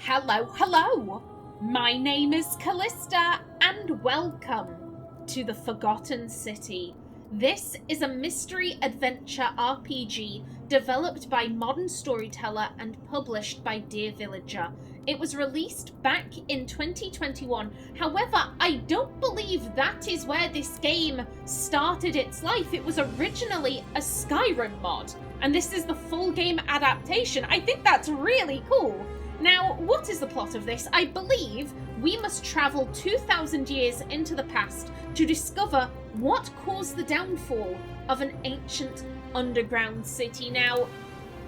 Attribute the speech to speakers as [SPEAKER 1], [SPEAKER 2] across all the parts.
[SPEAKER 1] Hello! My name is Kallista, and welcome to the Forgotten City. This is a mystery adventure RPG developed by Modern Storyteller and published by Dear Villager. It was released back in 2021. However, I don't believe that is where this game started its life. It was originally a Skyrim mod, and this is the full game adaptation. I think that's really cool. Now, what is the plot of this? I believe we must travel 2,000 years into the past to discover what caused the downfall of an ancient underground city. Now,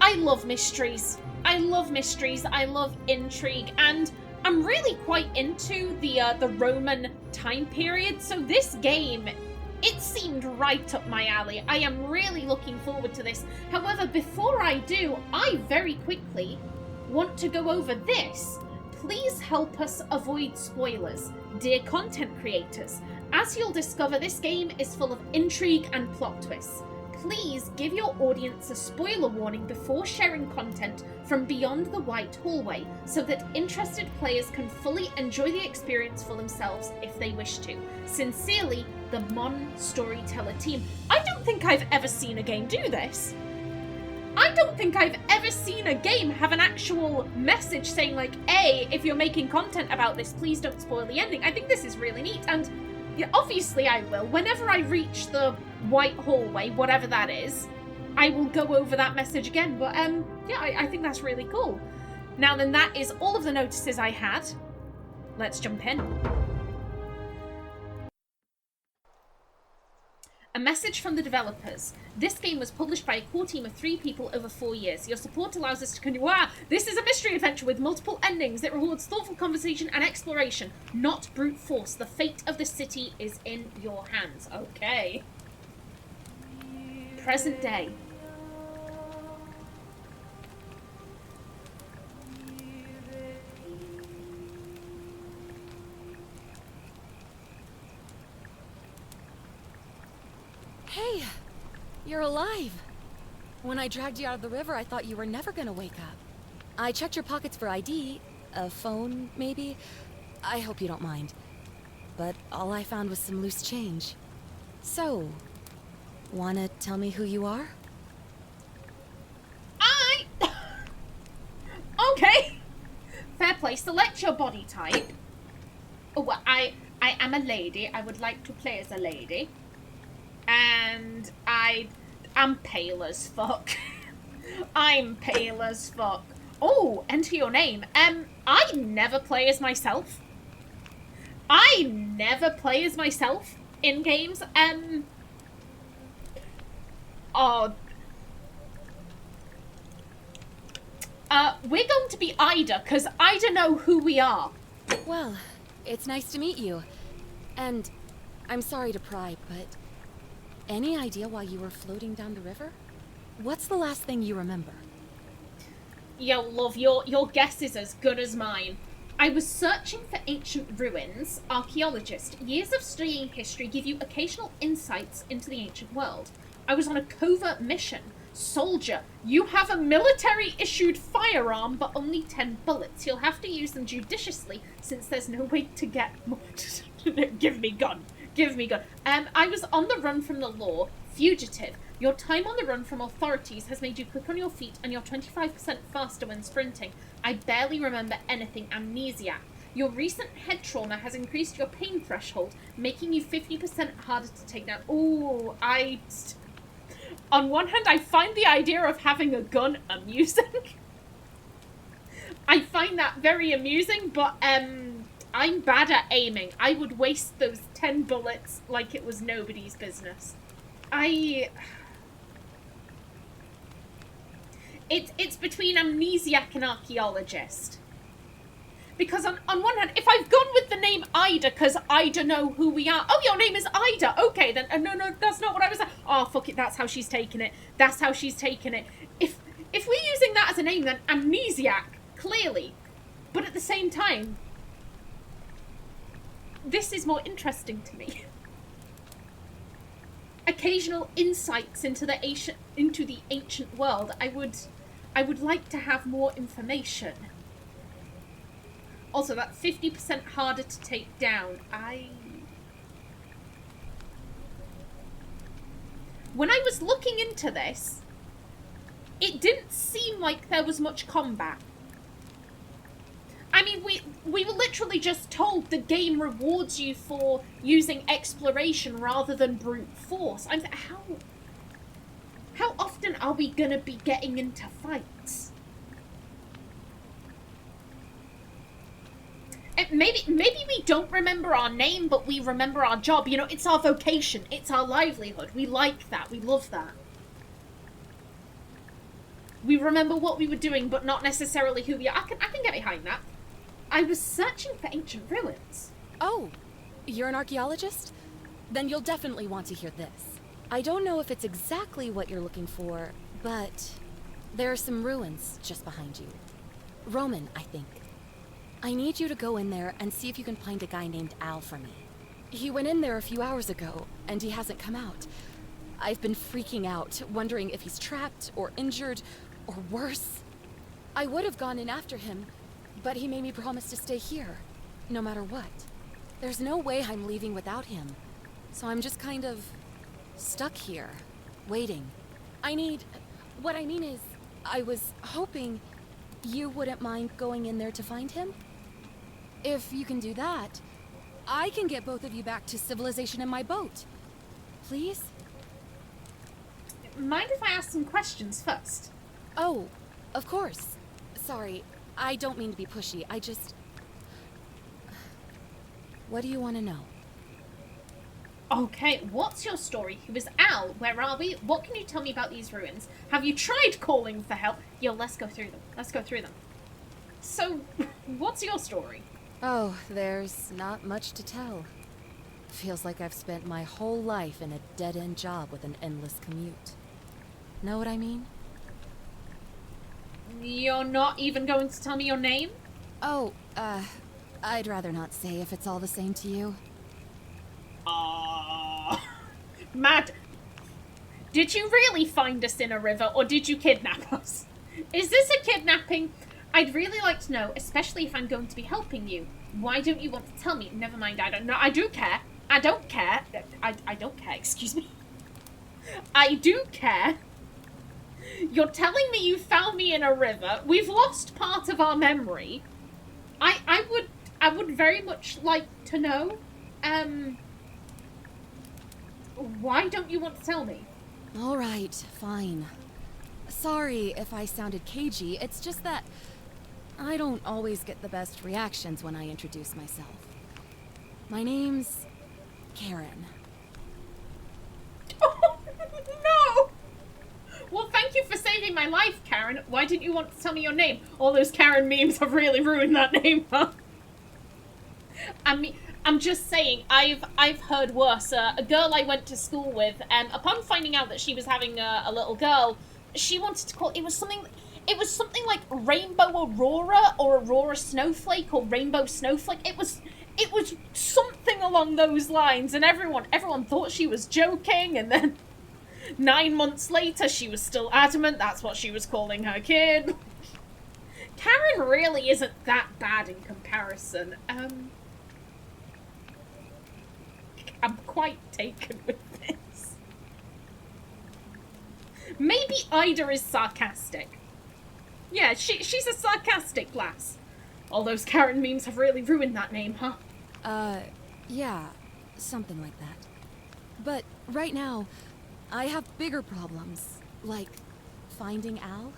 [SPEAKER 1] I love mysteries. I love intrigue, and I'm really quite into the Roman time period, so this game, it seemed right up my alley. I am really looking forward to this. However, before I do, I very quickly want to go over this. Please help us avoid spoilers, dear content creators. As you'll discover, this game is full of intrigue and plot twists. Please give your audience a spoiler warning before sharing content from beyond the white hallway, so that interested players can fully enjoy the experience for themselves if they wish to. Sincerely, the Modern Storyteller team. I don't think I've ever seen a game do this. I don't think I've ever seen a game have an actual message saying like, hey, if you're making content about this, please don't spoil the ending. I think this is really neat, and yeah, obviously I will. Whenever I reach the white hallway, whatever that is, I will go over that message again. But yeah, I think that's really cool. Now then, that is all of the notices I had. Let's jump in. A message from the developers. This game was published by a core team of 3 people over 4 years. Your support allows us to continue. Wow! This is a mystery adventure with multiple endings that rewards thoughtful conversation and exploration, not brute force. The fate of the city is in your hands. Okay. Present day.
[SPEAKER 2] Hey, you're alive. When I dragged you out of the river, I thought you were never gonna wake up. I checked your pockets for ID, a phone, maybe. I hope you don't mind. But all I found was some loose change. So, wanna tell me who you are?
[SPEAKER 1] Okay. Fair play. Select your body type. Oh, well, I am a lady. I would like to play as a lady. And I'm pale as fuck. I'm pale as fuck. Oh, enter your name. I never play as myself. I never play as myself in games. We're going to be Ida, because Ida know who we are.
[SPEAKER 2] Well, it's nice to meet you. And I'm sorry to pry, but any idea why you were floating down the river? What's the last thing you remember?
[SPEAKER 1] Yo, love, your guess is as good as mine. I was searching for ancient ruins. Archaeologist. Years of studying history give you occasional insights into the ancient world. I was on a covert mission. Soldier. You have a military-issued firearm, but only 10 bullets. You'll have to use them judiciously, since there's no way to get more. Give me gun. Give me gun. I was on the run from the law. Fugitive. Your time on the run from authorities has made you quick on your feet, and you're 25% faster when sprinting. I barely remember anything. Amnesiac. Your recent head trauma has increased your pain threshold, making you 50% harder to take down. Ooh, on one hand, I find the idea of having a gun amusing. I find that very amusing, but I'm bad at aiming. I would waste those 10 bullets like it was nobody's business. It's between amnesiac and archaeologist. Because on one hand, if I've gone with the name Ida, because Ida know who we are. Oh, your name is Ida. Okay, then. No, that's not what I was. Oh, fuck it. That's how she's taking it. That's how she's taking it. If we're using that as a name, then amnesiac, clearly. But at the same time, this is more interesting to me. Occasional insights into the ancient world. I would like to have more information. Also, that's 50% harder to take down. When I was looking into this, it didn't seem like there was much combat. I mean, we were literally just told the game rewards you for using exploration rather than brute force. How often are we gonna be getting into fights? Maybe we don't remember our name, but we remember our job. You know, it's our vocation. It's our livelihood. We like that. We love that. We remember what we were doing, but not necessarily who we are. I can get behind that. I was searching for ancient ruins.
[SPEAKER 2] Oh, you're an archaeologist? Then you'll definitely want to hear this. I don't know if it's exactly what you're looking for, but there are some ruins just behind you. Roman, I think. I need you to go in there and see if you can find a guy named Al for me. He went in there a few hours ago, and he hasn't come out. I've been freaking out, wondering if he's trapped or injured, or worse. I would have gone in after him, but he made me promise to stay here, no matter what. There's no way I'm leaving without him, so I'm just kind of stuck here, waiting. What I mean is, I was hoping you wouldn't mind going in there to find him? If you can do that, I can get both of you back to civilization in my boat. Please?
[SPEAKER 1] Mind if I ask some questions first?
[SPEAKER 2] Oh, of course. Sorry, I don't mean to be pushy. What do you want to know?
[SPEAKER 1] Okay, what's your story? Who is Al? Where are we? What can you tell me about these ruins? Have you tried calling for help? Yo, let's go through them. Let's go through them. So, what's your story?
[SPEAKER 2] Oh, there's not much to tell. Feels like I've spent my whole life in a dead-end job with an endless commute. Know what I mean?
[SPEAKER 1] You're not even going to tell me your name?
[SPEAKER 2] Oh, I'd rather not say if it's all the same to you.
[SPEAKER 1] Mad. Did you really find us in a river, or did you kidnap us? Is this a kidnapping? I'd really like to know, especially if I'm going to be helping you. Why don't you want to tell me? Never mind, I don't know. I do care. I don't care. I don't care, excuse me. I do care. You're telling me you found me in a river. We've lost part of our memory. I would very much like to know. Why don't you want to tell me?
[SPEAKER 2] All right, fine. Sorry if I sounded cagey. It's just that I don't always get the best reactions when I introduce myself. My name's Karen.
[SPEAKER 1] Oh, no! Well, thank you for saving my life, Karen. Why didn't you want to tell me your name? All those Karen memes have really ruined that name, huh? I mean, I'm just saying, I've heard worse. A girl I went to school with, upon finding out that she was having a little girl, she wanted to call it was something like Rainbow Aurora or Aurora Snowflake or Rainbow Snowflake. It was something along those lines, and everyone thought she was joking, and then 9 months later she was still adamant that's what she was calling her kid. Karen really isn't that bad in comparison. I'm quite taken with this. Maybe Ida is sarcastic. Yeah, she's a sarcastic lass. All those Karen memes have really ruined that name, huh?
[SPEAKER 2] Yeah, something like that. But right now, I have bigger problems, like finding Al.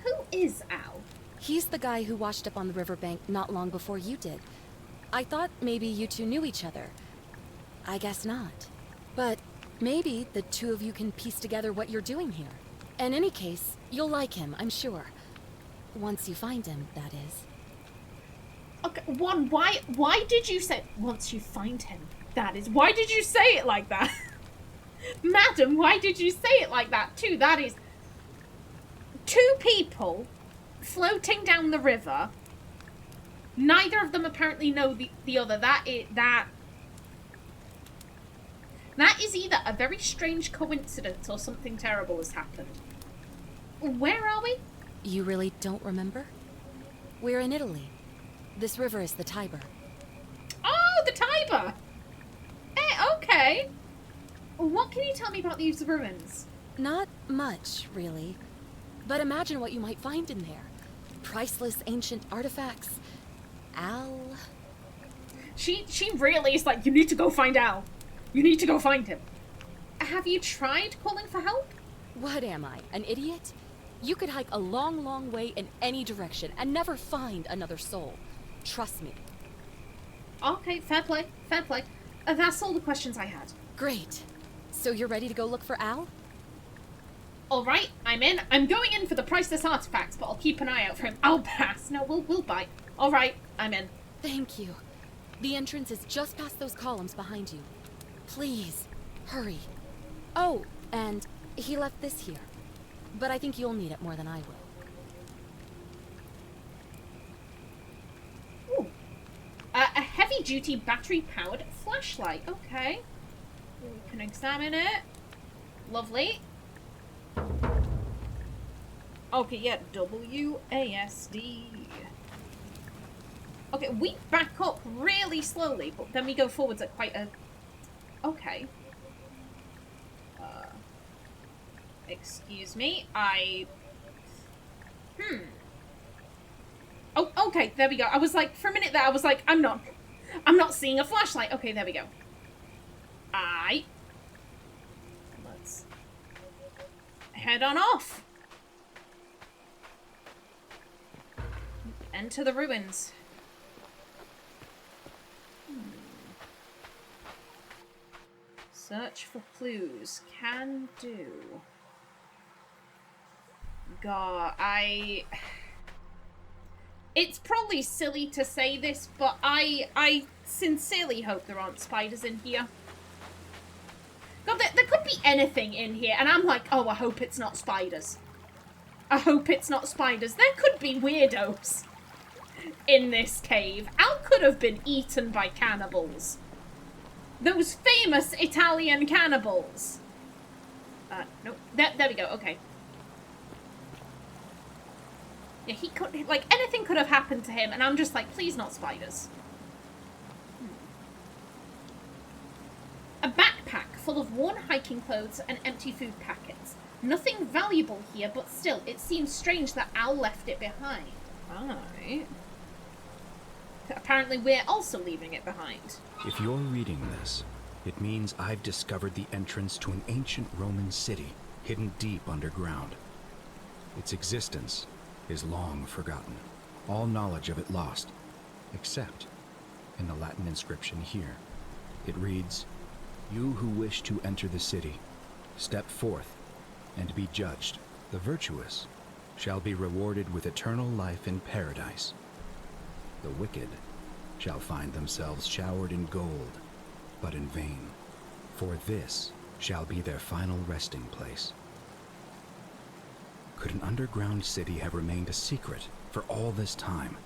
[SPEAKER 1] Who is Al?
[SPEAKER 2] He's the guy who washed up on the riverbank not long before you did. I thought maybe you two knew each other. I guess not. But maybe the two of you can piece together what you're doing here. In any case, you'll like him, I'm sure. Once you find him, that is.
[SPEAKER 1] Okay, why did you say, once you find him, that is? Why did you say it like that? Madam, why did you say it like that too? That is... two people floating down the river. Neither of them apparently know the other. That is either a very strange coincidence or something terrible has happened. Where are we?
[SPEAKER 2] You really don't remember? We're in Italy. This river is the Tiber.
[SPEAKER 1] Oh, the Tiber! Okay. What can you tell me about these ruins?
[SPEAKER 2] Not much, really. But imagine what you might find in there. Priceless ancient artifacts. Al...
[SPEAKER 1] She really is like, you need to go find Al. You need to go find him. Have you tried calling for help?
[SPEAKER 2] What am I, an idiot? You could hike a long, long way in any direction and never find another soul. Trust me.
[SPEAKER 1] Okay, fair play, fair play. That's all the questions I had.
[SPEAKER 2] Great. So you're ready to go look for Al?
[SPEAKER 1] Alright, I'm in. I'm going in for the priceless artifacts, but I'll keep an eye out for him. I'll pass. No, we'll bite. Alright, I'm in.
[SPEAKER 2] Thank you. The entrance is just past those columns behind you. Please, hurry. Oh, and he left this here. But I think you'll need it more than I will.
[SPEAKER 1] Ooh. A heavy-duty battery-powered flashlight. Okay. We can examine it. Lovely. Okay, yeah, WASD. Okay, we back up really slowly, but then we go forwards at quite a... Okay. Excuse me, Oh, okay, there we go. I was like, for a minute there, I was like, I'm not seeing a flashlight. Okay, there we go. Let's head on off. Enter the ruins. Search for clues. Can do. God, It's probably silly to say this, but I sincerely hope there aren't spiders in here. God, there could be anything in here, and I'm like, oh, I hope it's not spiders. I hope it's not spiders. There could be weirdos in this cave. Al could have been eaten by cannibals. Those famous Italian cannibals. No, there we go, okay. Yeah, he could, like, anything could have happened to him, and I'm just like, please not spiders. A backpack full of worn hiking clothes and empty food packets. Nothing valuable here, but still, it seems strange that Al left it behind. Right. Apparently we're also leaving it behind.
[SPEAKER 3] If you're reading this, it means I've discovered the entrance to an ancient Roman city, hidden deep underground. Its existence is long forgotten, all knowledge of it lost, except in the Latin inscription here. It reads, "You who wish to enter the city, step forth and be judged. The virtuous shall be rewarded with eternal life in paradise. The wicked shall find themselves showered in gold, but in vain, for this shall be their final resting place." Could an underground city have remained a secret for all this time?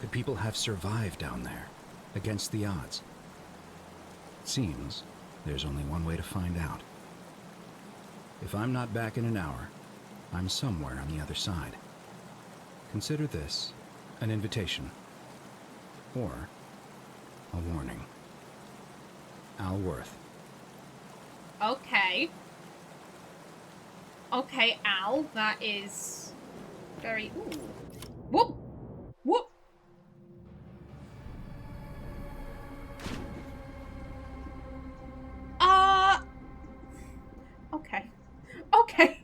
[SPEAKER 3] Could people have survived down there, against the odds? It seems there's only one way to find out. If I'm not back in an hour, I'm somewhere on the other side. Consider this an invitation, or a warning. Al Worth.
[SPEAKER 1] Okay. Okay, Al, that is very... Ooh. Whoop! Whoop! Okay. Okay.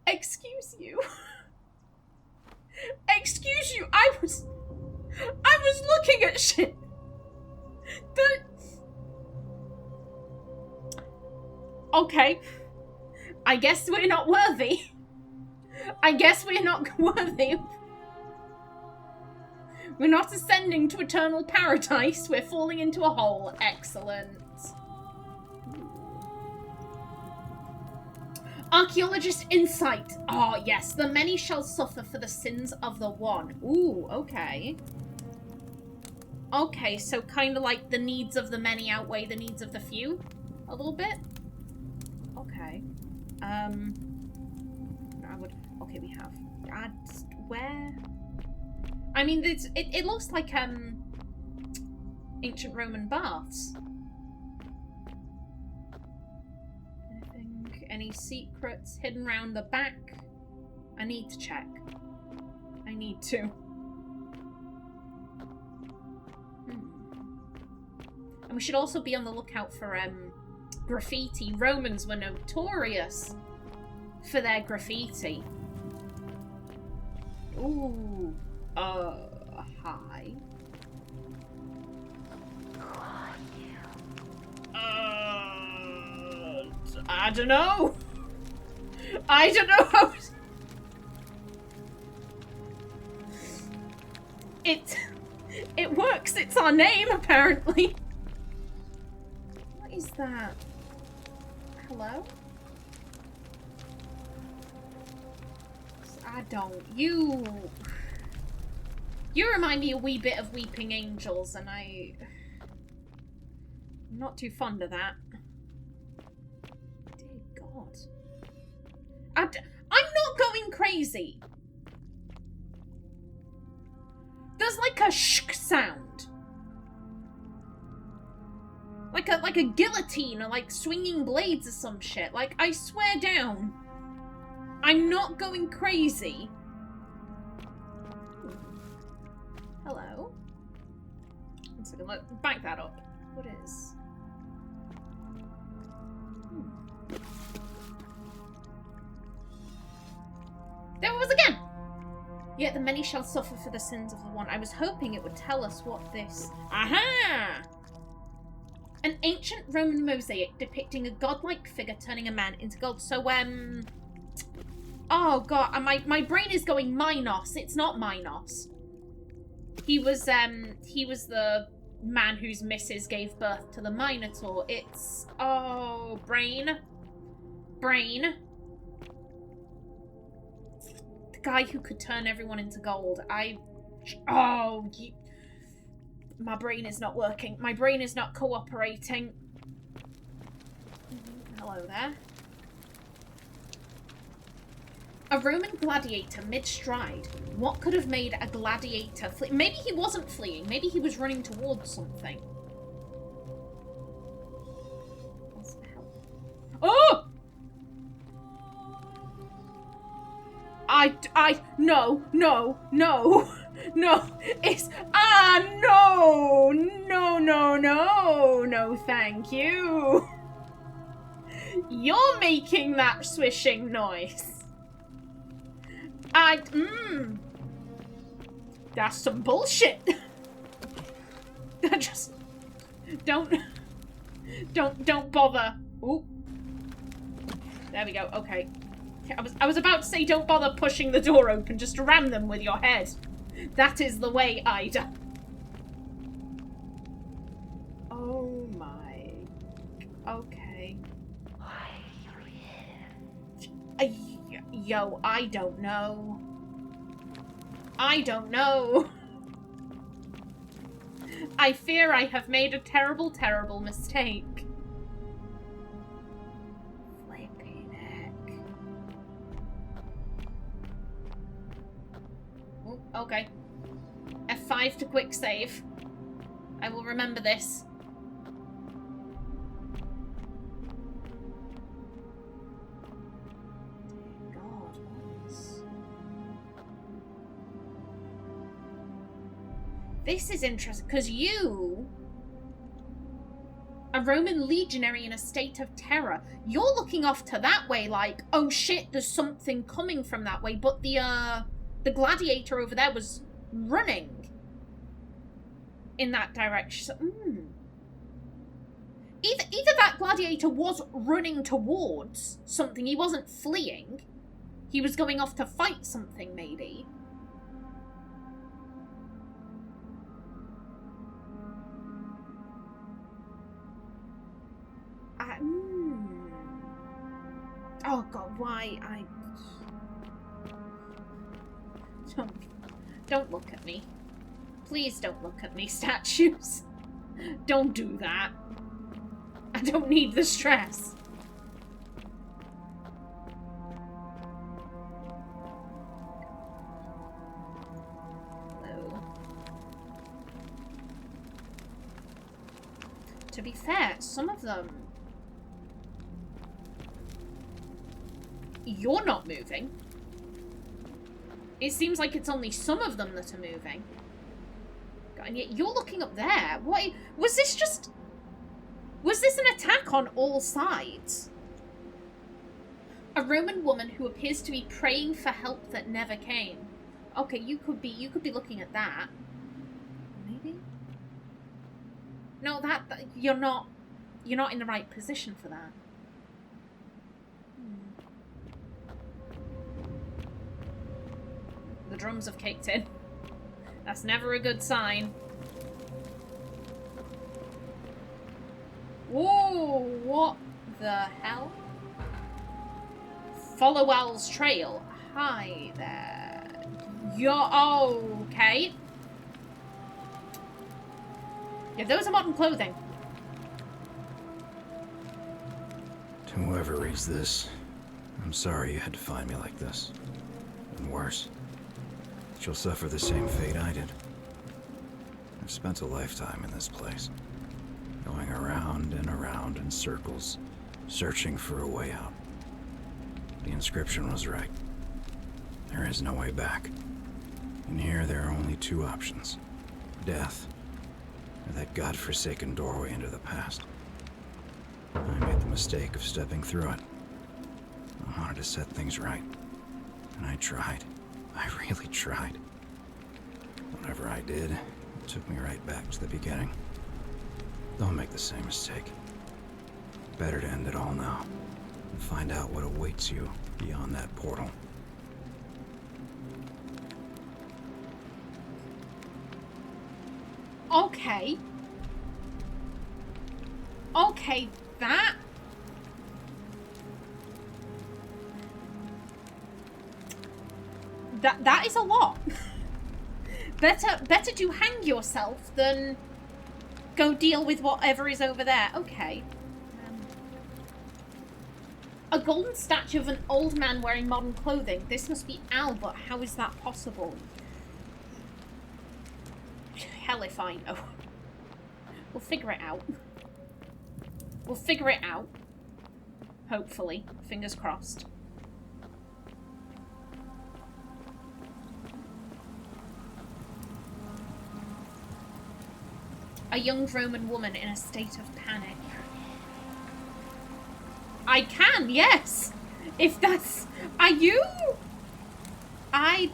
[SPEAKER 1] Excuse you. Excuse you, I was looking at shit. Okay. I guess we're not worthy. I guess we're not worthy. We're not ascending to eternal paradise. We're falling into a hole. Excellent. Archaeologist insight. Oh, yes. The many shall suffer for the sins of the one. Ooh, okay. Okay, so kind of like the needs of the many outweigh the needs of the few? A little bit? Okay. I would... Okay, we have... where? I mean, it looks like, ancient Roman baths. Anything? Any secrets hidden around the back? I need to check. I need to. And we should also be on the lookout for, graffiti. Romans were notorious for their graffiti. Ooh. Hi. I don't know. I don't know how... It works. It's our name, apparently. What is that? Hello? I don't. You remind me a wee bit of Weeping Angels, and I'm not too fond of that. Dear God. I'm not going crazy. There's like a shk sound. Like a guillotine or like swinging blades or some shit. Like, I swear down, I'm not going crazy. Hello? One second, let's back that up. What is? There it was again! Yet the many shall suffer for the sins of the one. I was hoping it would tell us what this... Aha! An ancient Roman mosaic depicting a godlike figure turning a man into gold. So, oh god, my brain is going Minos. It's not Minos. He was the man whose missus gave birth to the Minotaur. It's... Oh, brain. The guy who could turn everyone into gold. My brain is not working. My brain is not cooperating. Hello there. A Roman gladiator mid-stride. What could have made a gladiator flee? Maybe he wasn't fleeing. Maybe he was running towards something. What the hell? Oh! No, it's, no, thank you. You're making that swishing noise. That's some bullshit. Just, don't bother. Ooh. There we go, okay. I was about to say don't bother pushing the door open, just ram them with your head. That is the way, Ida. Oh my. Okay.
[SPEAKER 4] Why are you here?
[SPEAKER 1] Yo, I don't know. I don't know. I fear I have made a terrible, terrible mistake. Flipping heck. Oh, okay. F5 to quick save. I will remember this. God, this is interesting, because you, a Roman legionary in a state of terror, you're looking off to that way like, oh shit, there's something coming from that way, but the gladiator over there was running in that direction. Either that gladiator was running towards something, he wasn't fleeing. He was going off to fight something, maybe. Oh god, why? Don't look at me. Please don't look at me, statues. Don't do that. I don't need the stress. To be fair, some of them... You're not moving. It seems like it's only some of them that are moving. And yet you're looking up there. What? Was this just... Was this an attack on all sides? A Roman woman who appears to be praying for help that never came. Okay, you could be looking at that. Maybe? No, that you're not in the right position for that. The drums have kicked in. That's never a good sign. Whoa, what the hell? Follow Al's trail. Hi there. You're okay. Yeah, those are modern clothing.
[SPEAKER 3] To whoever reads this, I'm sorry you had to find me like this. And worse, she'll suffer the same fate I did. I've spent a lifetime in this place, going around and around in circles, searching for a way out. The inscription was right. There is no way back. And here there are only two options. Death, or that godforsaken doorway into the past. I made the mistake of stepping through it. I wanted to set things right. And I tried. I really tried. Whatever I did, it took me right back to the beginning. Don't make the same mistake. Better to end it all now. And find out what awaits you beyond that portal.
[SPEAKER 1] Okay. Okay, that... That is a lot. Better to hang yourself than go deal with whatever is over there. Okay. A golden statue of an old man wearing modern clothing. This must be Al, but how is that possible? Hell if I know. We'll figure it out. We'll figure it out. Hopefully. Fingers crossed. A young Roman woman in a state of panic. I can, yes! If that's... Are you? I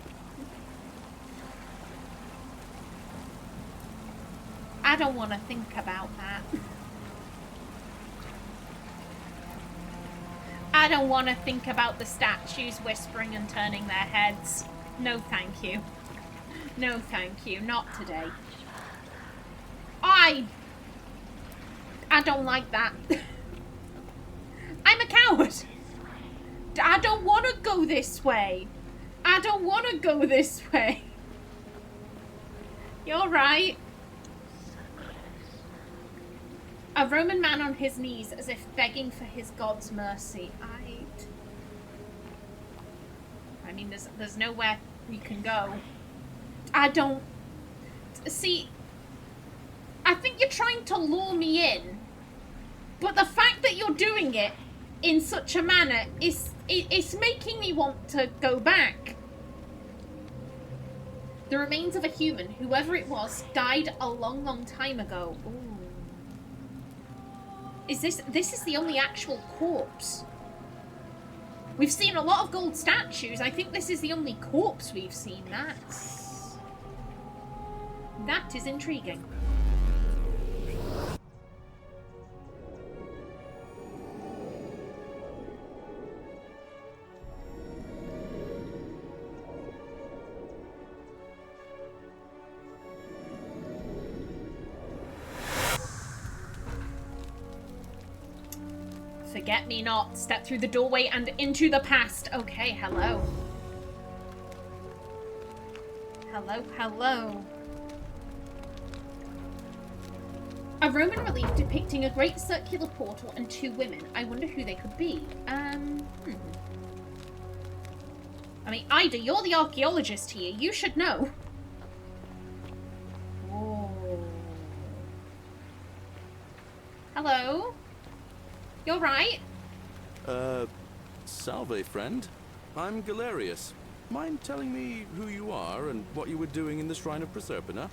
[SPEAKER 1] don't want to think about that. I don't want to think about the statues whispering and turning their heads. No, thank you. No, thank you. Not today. I don't like that. I'm a coward. I don't want to go this way. I don't want to go this way. You're right. A Roman man on his knees as if begging for his god's mercy. I mean, there's nowhere we can go. I don't... See... I think you're trying to lure me in, but the fact that you're doing it in such a manner it's making me want to go back. The remains of a human, whoever it was, died a long, long time ago. Ooh. Is this is the only actual corpse? We've seen a lot of gold statues. I think this is the only corpse we've seen. That is intriguing. Forget me not. Step through the doorway and into the past. Okay, hello. Hello, hello. A Roman relief depicting a great circular portal and two women. I wonder who they could be. I mean, Ida, you're the archaeologist here. You should know. Hello? You're right.
[SPEAKER 4] Salve, friend. I'm Galerius. Mind telling me who you are and what you were doing in the Shrine of Proserpina?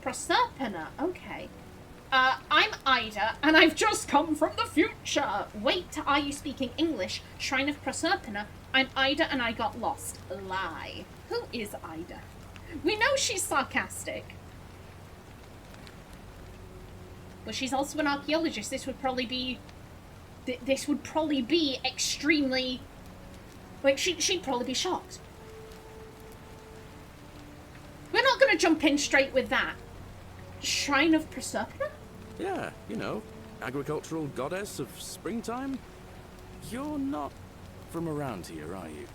[SPEAKER 1] Proserpina, okay. I'm Ida, and I've just come from the future. Wait, are you speaking English? Shrine of Proserpina. I'm Ida, and I got lost. Lie. Who is Ida? We know she's sarcastic. But she's also an archaeologist. This would probably be extremely... Like, she'd probably be shocked. We're not going to jump in straight with that. Shrine of Proserpina?
[SPEAKER 4] Yeah, you know, agricultural goddess of springtime. You're not from around here, are you?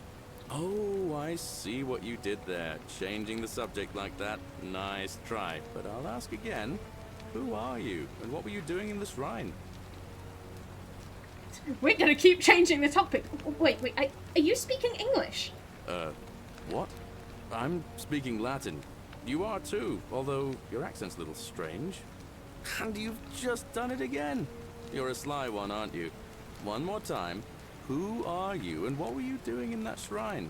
[SPEAKER 4] Oh, I see what you did there. Changing the subject like that. Nice try. But I'll ask again. Who are you? And what were you doing in the shrine?
[SPEAKER 1] We're going to keep changing the topic. Wait, are you speaking English?
[SPEAKER 4] What? I'm speaking Latin. You are too, although your accent's a little strange. And you've just done it again. You're a sly one, aren't you? One more time. Who are you and what were you doing in that shrine?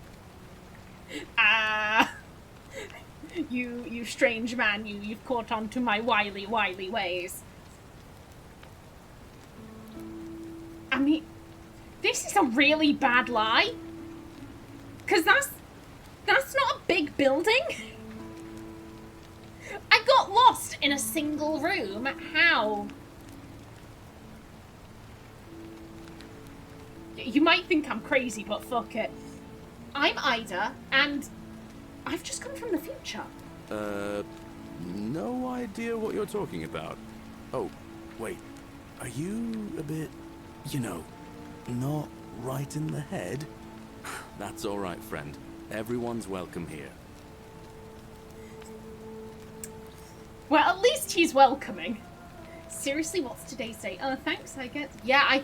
[SPEAKER 1] You strange man, you've caught on to my wily ways. I mean, this is a really bad lie. 'Cause that's not a big building. I got lost in a single room. How? You might think I'm crazy, but fuck it. I'm Ida, and I've just come from the future.
[SPEAKER 4] No idea what you're talking about. Oh, wait. Are you a bit, you know, not right in the head? That's all right, friend. Everyone's welcome here.
[SPEAKER 1] Well, at least he's welcoming. Seriously, what's today's date? Thanks, I guess. Yeah,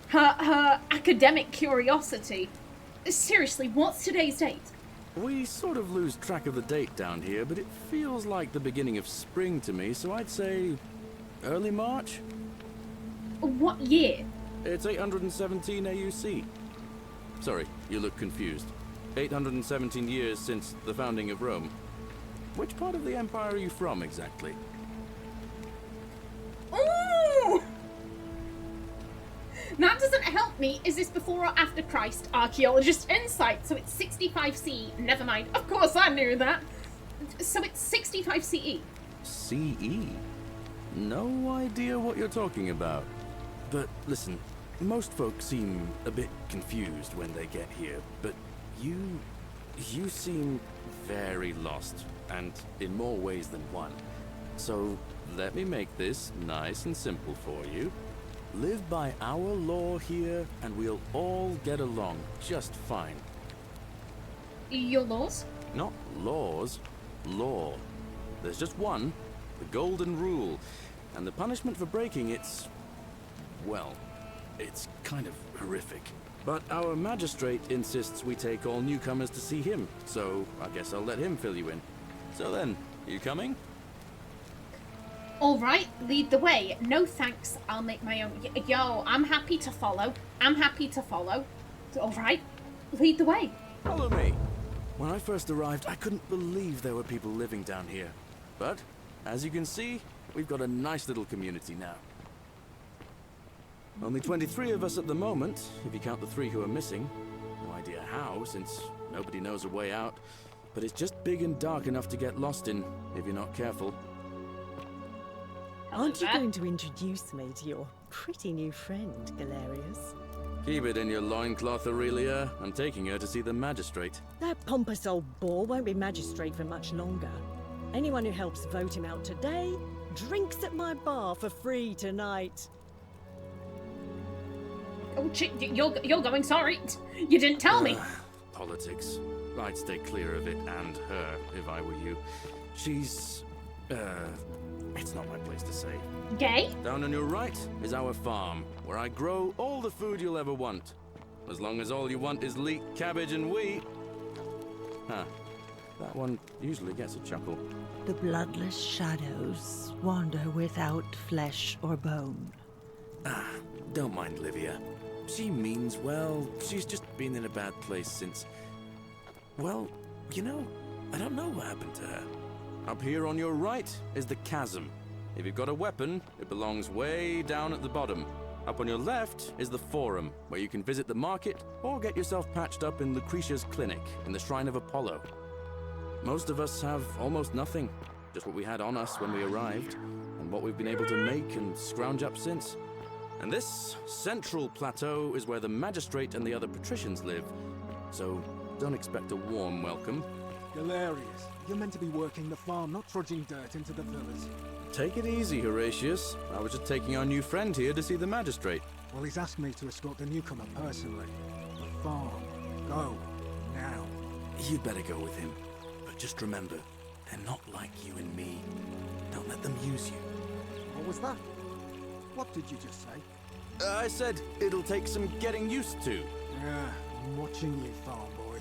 [SPEAKER 1] her academic curiosity. Seriously, what's today's date?
[SPEAKER 4] We sort of lose track of the date down here, but it feels like the beginning of spring to me, so I'd say early March?
[SPEAKER 1] What year?
[SPEAKER 4] It's 817 AUC. Sorry, you look confused. 817 years since the founding of Rome. Which part of the Empire are you from, exactly?
[SPEAKER 1] Ooh! That doesn't help me. Is this before or after Christ? Archaeologist insight. So it's 65 CE. Never mind. Of course I knew that. So it's 65 CE.
[SPEAKER 4] CE? No idea what you're talking about. But listen, most folks seem a bit confused when they get here, but you seem very lost, and in more ways than one. So let me make this nice and simple for you. Live by our law here, and we'll all get along just fine.
[SPEAKER 1] Your laws?
[SPEAKER 4] Not laws, law. There's just one, the golden rule, and the punishment for breaking it's, well, it's kind of horrific. But our magistrate insists we take all newcomers to see him, so I guess I'll let him fill you in. So then, you coming?
[SPEAKER 1] All right, lead the way. No thanks, I'll make my own. Yo, I'm happy to follow. All right, lead the way.
[SPEAKER 4] Follow me. When I first arrived, I couldn't believe there were people living down here. But, as you can see, we've got a nice little community now. Only 23 of us at the moment, if you count the 3 who are missing. No idea how, since nobody knows a way out. But it's just big and dark enough to get lost in, if you're not careful.
[SPEAKER 5] Aren't you going to introduce me to your pretty new friend, Galerius?
[SPEAKER 4] Keep it in your loincloth, Aurelia. I'm taking her to see the magistrate.
[SPEAKER 5] That pompous old bore won't be magistrate for much longer. Anyone who helps vote him out today drinks at my bar for free tonight.
[SPEAKER 1] Oh, you're going. Sorry, you didn't tell me.
[SPEAKER 4] Politics. I'd stay clear of it and her if I were you. She's, it's not my place to say.
[SPEAKER 1] Gay?
[SPEAKER 4] Down on your right is our farm, where I grow all the food you'll ever want. As long as all you want is leek, cabbage, and wheat. Huh. That one usually gets a chuckle.
[SPEAKER 6] The bloodless shadows wander without flesh or bone.
[SPEAKER 4] Don't mind Livia. She means well. She's just been in a bad place since... Well, you know, I don't know what happened to her. Up here on your right is the chasm. If you've got a weapon, it belongs way down at the bottom. Up on your left is the forum, where you can visit the market or get yourself patched up in Lucretia's clinic in the Shrine of Apollo. Most of us have almost nothing, just what we had on us when we arrived, and what we've been able to make and scrounge up since. And this central plateau is where the magistrate and the other patricians live, so don't expect a warm welcome.
[SPEAKER 6] Hilarious. You're meant to be working the farm, not trudging dirt into the villas.
[SPEAKER 4] Take it easy, Horatius. I was just taking our new friend here to see the magistrate.
[SPEAKER 6] Well, he's asked me to escort the newcomer personally. The farm. Go. Now.
[SPEAKER 4] You'd better go with him. But just remember, they're not like you and me. Don't let them use you.
[SPEAKER 6] What was that? What did you just say?
[SPEAKER 4] I said it'll take some getting used to.
[SPEAKER 6] Yeah, I'm watching you, farm boy.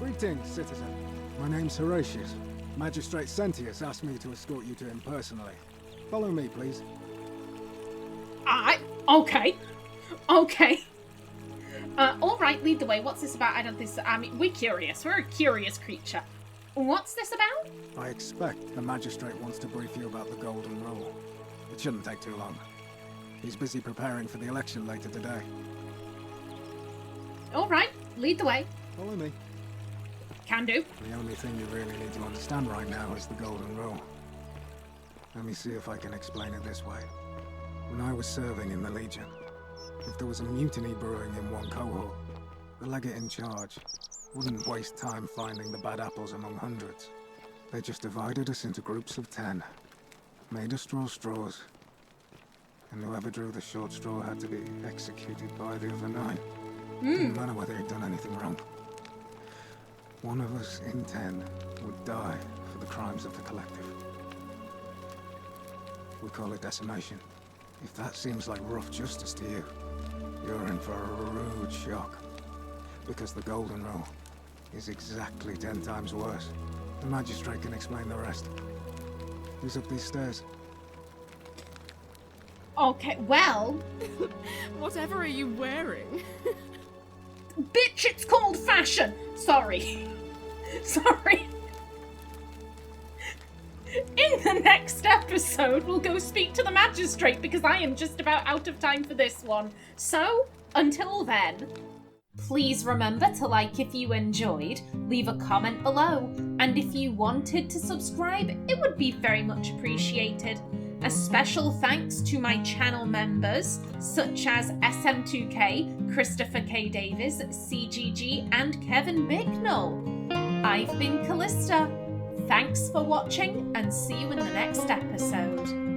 [SPEAKER 6] Greetings, citizen. My name's Horatius. Magistrate Sentius asked me to escort you to him personally. Follow me, please.
[SPEAKER 1] Okay. Alright, lead the way. What's this about? We're curious. We're a curious creature. What's this about?
[SPEAKER 6] I expect the magistrate wants to brief you about the Golden Rule. It shouldn't take too long. He's busy preparing for the election later today.
[SPEAKER 1] Alright, lead the way.
[SPEAKER 6] Follow me.
[SPEAKER 1] Can do.
[SPEAKER 6] The only thing you really need to understand right now is the Golden Rule. Let me see if I can explain it this way. When I was serving in the Legion, if there was a mutiny brewing in one cohort, the legate in charge wouldn't waste time finding the bad apples among hundreds. They just divided us into groups of 10, made us draw straws, and whoever drew the short straw had to be executed by the other 9. Didn't matter whether he'd done anything wrong. One of us in 10 would die for the crimes of the collective. We call it decimation. If that seems like rough justice to you, you're in for a rude shock. Because the Golden Rule is exactly 10 times worse. The magistrate can explain the rest. Who's up these stairs?
[SPEAKER 1] Okay, well...
[SPEAKER 7] Whatever are you wearing?
[SPEAKER 1] Bitch, it's called fashion! Sorry. In the next episode, we'll go speak to the magistrate because I am just about out of time for this one. So, until then, please remember to like if you enjoyed, leave a comment below, and if you wanted to subscribe, it would be very much appreciated. A special thanks to my channel members, such as SM2K, Christopher K. Davis, CGG, and Kevin Bicknell. I've been Callista. Thanks for watching, and see you in the next episode.